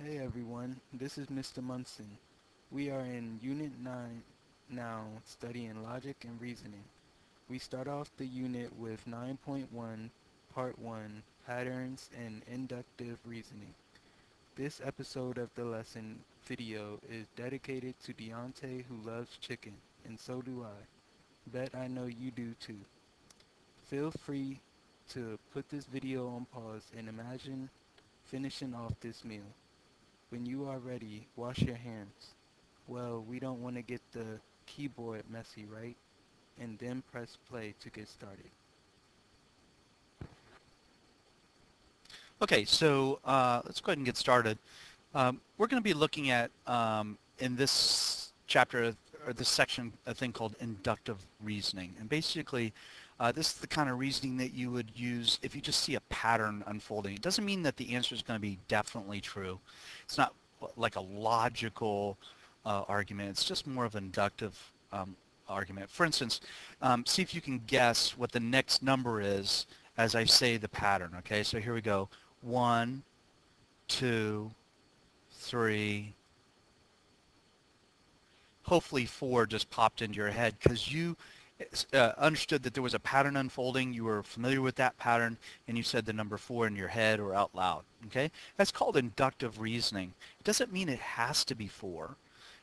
Hey everyone, this is Mr. Munson. We are in Unit 9 now, studying logic and reasoning. We start off the unit with 9.1, Part 1, Patterns and Inductive Reasoning. This episode of the lesson video is dedicated to Deontay who loves chicken, and so do I. Bet I know you do too. Feel free to put this video on pause and imagine finishing off this meal. When you are ready, wash your hands. Well, we don't want to get the keyboard messy, right? And then press play to get started. Okay, so let's go ahead and get started. We're going to be looking at, in this chapter, or this section, a thing called inductive reasoning. And basically, this is the kind of reasoning that you would use if you just see a pattern unfolding. It doesn't mean that the answer is going to be definitely true. It's not like a logical argument. It's just more of an inductive argument. For instance, see if you can guess what the next number is as I say the pattern. Okay, so here we go. 1, 2, 3. Hopefully 4 just popped into your head because you understood that there was a pattern unfolding. You were familiar with that pattern, and you said the number 4 in your head or out loud. Okay, that's called inductive reasoning. It doesn't mean it has to be 4.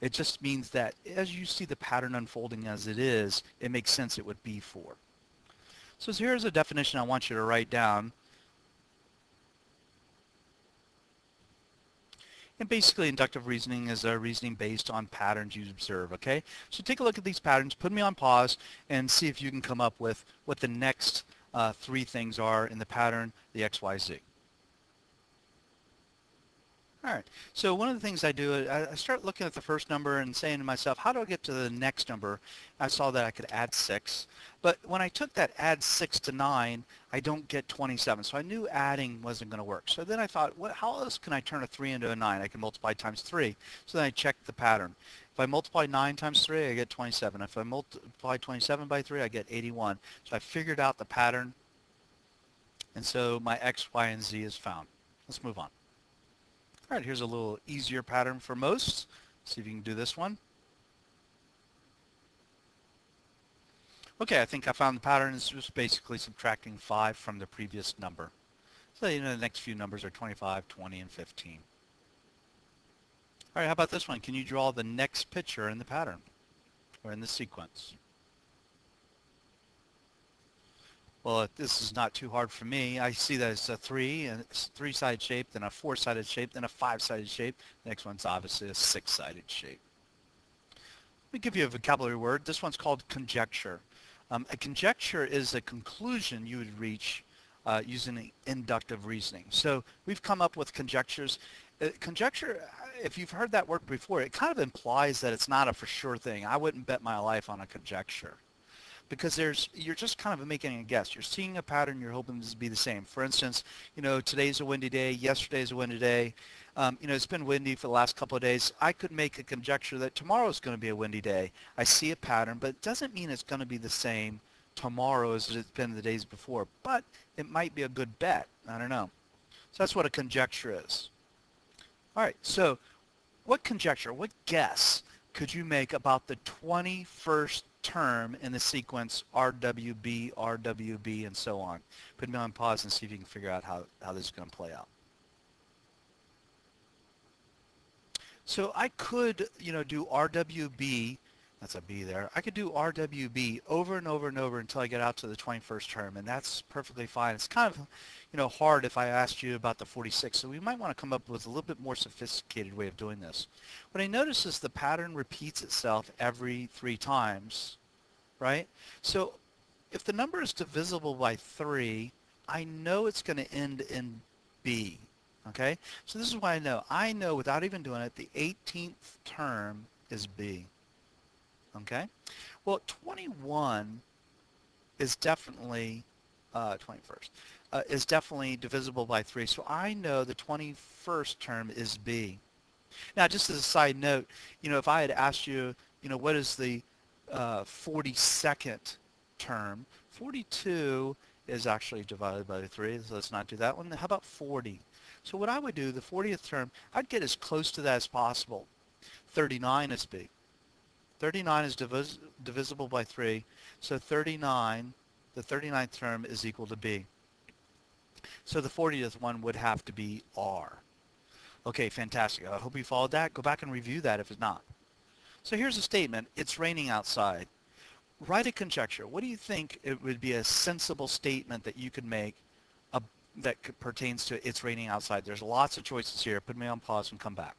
It just means that as you see the pattern unfolding as it is, it makes sense it would be 4. So here's a definition I want you to write down. And basically, inductive reasoning is a reasoning based on patterns you observe, okay? So take a look at these patterns, put me on pause, and see if you can come up with what the next 3 things are in the pattern, the X, Y, Z. All right, so one of the things I do, I start looking at the first number and saying to myself, how do I get to the next number? I saw that I could add 6, but when I took that add 6 to 9, I don't get 27, so I knew adding wasn't going to work. So then I thought, how else can I turn a 3 into a 9? I can multiply times 3. So then I checked the pattern. If I multiply 9 times 3, I get 27. If I multiply 27 by 3, I get 81. So I figured out the pattern, and so my X, Y, and Z is found. Let's move on. All right, here's a little easier pattern for most. See if you can do this one. Okay, I think I found the pattern. It's just basically subtracting 5 from the previous number. So, the next few numbers are 25, 20, and 15. All right, how about this one? Can you draw the next picture in the pattern or in the sequence? Well, this is not too hard for me. I see that it's a 3, and it's a 3-sided shape, then a 4-sided shape, then a 5-sided shape. The next one's obviously a 6-sided shape. Let me give you a vocabulary word. This one's called conjecture. A conjecture is a conclusion you would reach using inductive reasoning. So we've come up with conjectures. Conjecture, if you've heard that word before, it kind of implies that it's not a for sure thing. I wouldn't bet my life on a conjecture, because you're just kind of making a guess. You're seeing a pattern, you're hoping this to be the same. For instance, today's a windy day, yesterday's a windy day. It's been windy for the last couple of days. I could make a conjecture that tomorrow's going to be a windy day. I see a pattern, but it doesn't mean it's going to be the same tomorrow as it's been the days before. But it might be a good bet. I don't know. So that's what a conjecture is. All right, so what conjecture, what guess could you make about the 21st term in the sequence RWB, RWB, and so on? Put me on pause and see if you can figure out how this is going to play out. So I could, do RWB, that's a B there. I could do RWB over and over and over until I get out to the 21st term, and that's perfectly fine. It's kind of, hard if I asked you about the 46, so we might want to come up with a little bit more sophisticated way of doing this. What I notice is the pattern repeats itself every 3 times, right? So if the number is divisible by 3, I know it's going to end in B. Okay, so this is why I know without even doing it, the 18th term is B. Okay, well, 21 is definitely 21st is definitely divisible by 3, so I know the 21st term is B. Now, just as a side note, if I had asked you, what is the 42nd term? 42 is actually divided by 3, so let's not do that one. How about 40? So what I would do, the 40th term, I'd get as close to that as possible. 39 is B. 39 is divisible by 3, so 39, the 39th term is equal to B. So the 40th one would have to be R. Okay, fantastic. I hope you followed that. Go back and review that if it's not. So here's a statement. It's raining outside. Write a conjecture. What do you think it would be a sensible statement that you could make that pertains to it's raining outside? There's lots of choices here. Put me on pause and come back.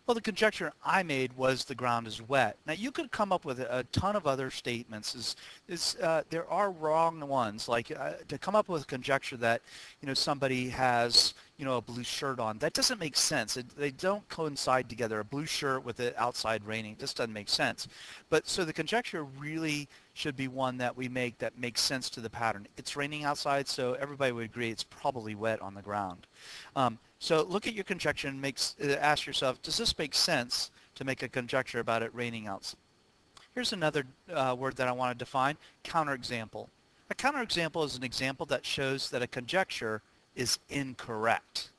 Well, the conjecture I made was the ground is wet. Now, you could come up with a ton of other statements. There are wrong ones, like to come up with a conjecture that, somebody has, a blue shirt on. That doesn't make sense. They don't coincide together. A blue shirt with it outside raining just doesn't make sense. But so the conjecture really should be one that we make that makes sense to the pattern. It's raining outside, so everybody would agree it's probably wet on the ground. So look at your conjecture and ask yourself, does this make sense to make a conjecture about it raining outside? Here's another word that I want to define, counterexample. A counterexample is an example that shows that a conjecture is incorrect.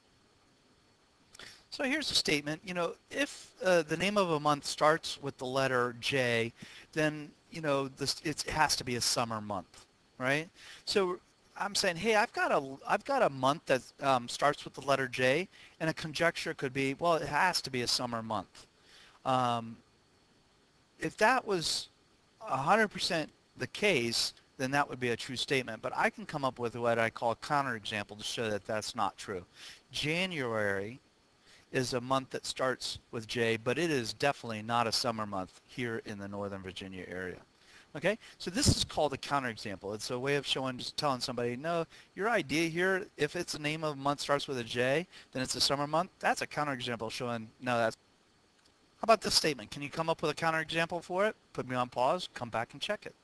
So here's a statement, if the name of a month starts with the letter J, then, it has to be a summer month, right? So I'm saying, hey, I've got a month that starts with the letter J, and a conjecture could be, well, it has to be a summer month. If that was 100% the case, then that would be a true statement. But I can come up with what I call a counterexample to show that that's not true. January is a month that starts with J, but it is definitely not a summer month here in the Northern Virginia area. Okay, so this is called a counterexample. It's a way of telling somebody, no, your idea here, if it's the name of a month starts with a J, then it's a summer month. That's a counterexample showing, no, that's... How about this statement? Can you come up with a counterexample for it? Put me on pause, come back and check it.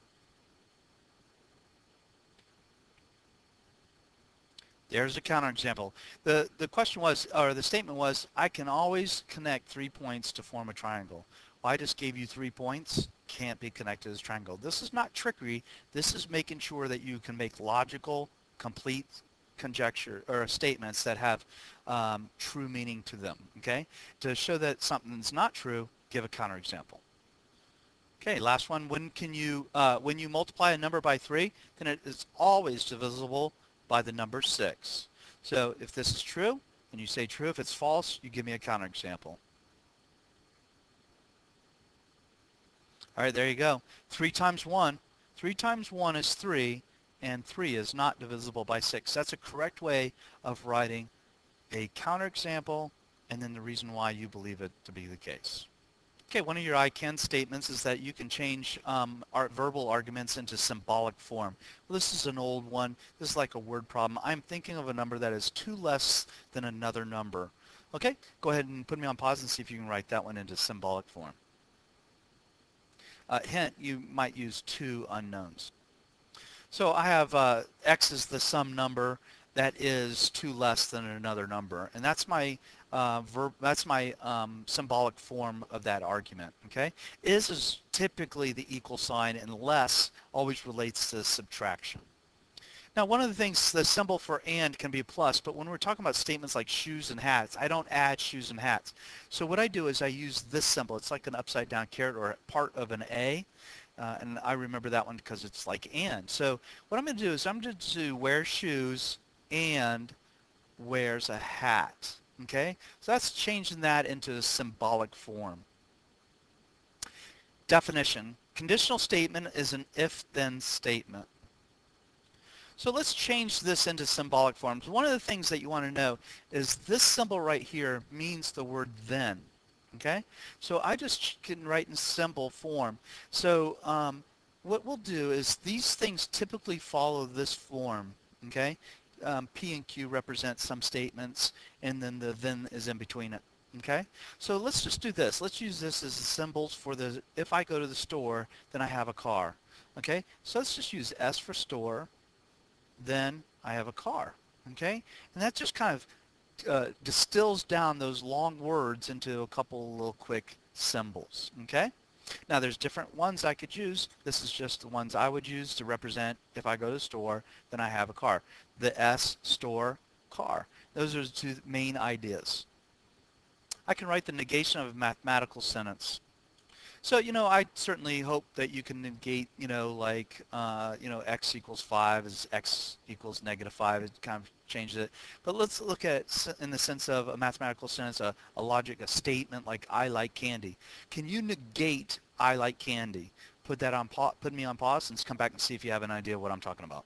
There's a counterexample. The question was, or the statement was, I can always connect 3 points to form a triangle. Well, I just gave you 3 points. Can't be connected as a triangle. This is not trickery. This is making sure that you can make logical, complete conjecture or statements that have true meaning to them. Okay, to show that something's not true, give a counterexample. Okay, last one. When you multiply a number by 3, then it is always divisible by the number 6. So if this is true, and you say true. If it's false, you give me a counterexample. All right, there you go. 3 times 1. 3 times 1 is 3, and 3 is not divisible by 6. That's a correct way of writing a counterexample and then the reason why you believe it to be the case. Okay, one of your I can statements is that you can change our verbal arguments into symbolic form. Well, this is an old one. This is like a word problem. I'm thinking of a number that is 2 less than another number. Okay, go ahead and put me on pause and see if you can write that one into symbolic form. Hint, you might use 2 unknowns. So I have x is the sum number that is 2 less than another number, and that's my symbolic form of that argument. Okay, is typically the equal sign, and less always relates to subtraction. Now, one of the things, the symbol for and can be a plus, but when we're talking about statements like shoes and hats, I don't add shoes and hats. So what I do is I use this symbol. It's like an upside down caret or part of an A. And I remember that one because it's like and. So what I'm going to do is I'm going to do wears shoes and wears a hat. Okay? So that's changing that into a symbolic form. Definition. Conditional statement is an if-then statement. So let's change this into symbolic forms. One of the things that you want to know is this symbol right here means the word then. Okay? So I just can write in symbol form. So what we'll do is these things typically follow this form. Okay? P and Q represent some statements, and then the then is in between it. Okay? So let's just do this. Let's use this as the symbols for the, if I go to the store, then I have a car. Okay? So let's just use S for store. Then I have a car, okay? And that just kind of distills down those long words into a couple little quick symbols, okay? Now there's different ones I could use. This is just the ones I would use to represent if I go to the store, then I have a car. The S, store, car. Those are the two main ideas. I can write the negation of a mathematical sentence. So, I certainly hope that you can negate, like, x equals 5 is x equals -5. It kind of changes it. But let's look at in the sense of a mathematical sentence, a logic, a statement like I like candy. Can you negate I like candy? Put that on put me on pause and come back and see if you have an idea what I'm talking about.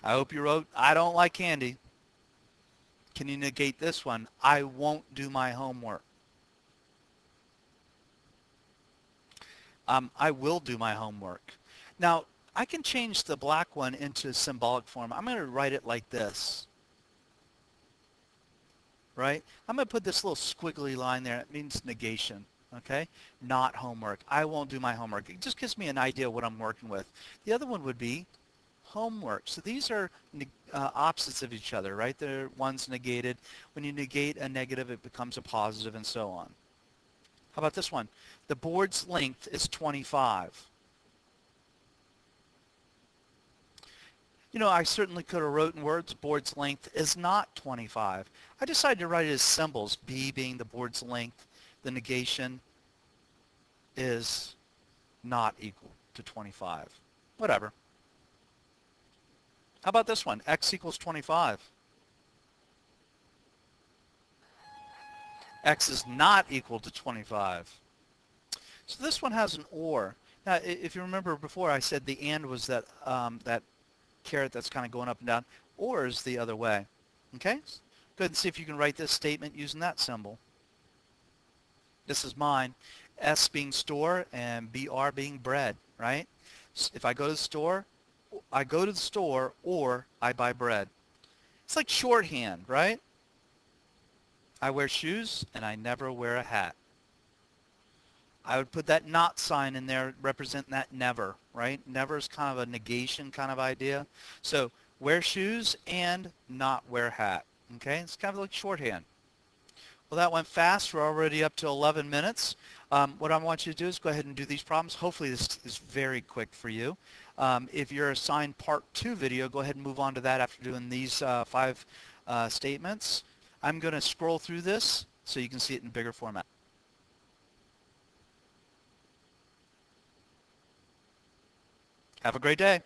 I hope you wrote I don't like candy. Can you negate this one? I won't do my homework. I will do my homework. Now, I can change the black one into symbolic form. I'm going to write it like this, right? I'm going to put this little squiggly line there. It means negation, okay? Not homework. I won't do my homework. It just gives me an idea of what I'm working with. The other one would be homework. So these are opposites of each other, right? One's negated. When you negate a negative, it becomes a positive and so on. How about this one? The board's length is 25. I certainly could have written words. Board's length is not 25. I decided to write it as symbols. B being the board's length. The negation is not equal to 25. Whatever. How about this one? X equals 25. X is not equal to 25. So this one has an or. Now, if you remember before, I said the and was that that caret that's kind of going up and down. Or is the other way. Okay? Go ahead and see if you can write this statement using that symbol. This is mine. S being store and BR being bread, right? So if I go to the store, or I buy bread. It's like shorthand, right? I wear shoes and I never wear a hat. I would put that not sign in there representing that never, right? Never is kind of a negation kind of idea. So wear shoes and not wear hat. Okay, it's kind of like shorthand. Well, that went fast. We're already up to 11 minutes. What I want you to do is go ahead and do these problems. Hopefully this is very quick for you. If you're assigned part 2 video, go ahead and move on to that after doing these 5 statements. I'm going to scroll through this so you can see it in bigger format. Have a great day.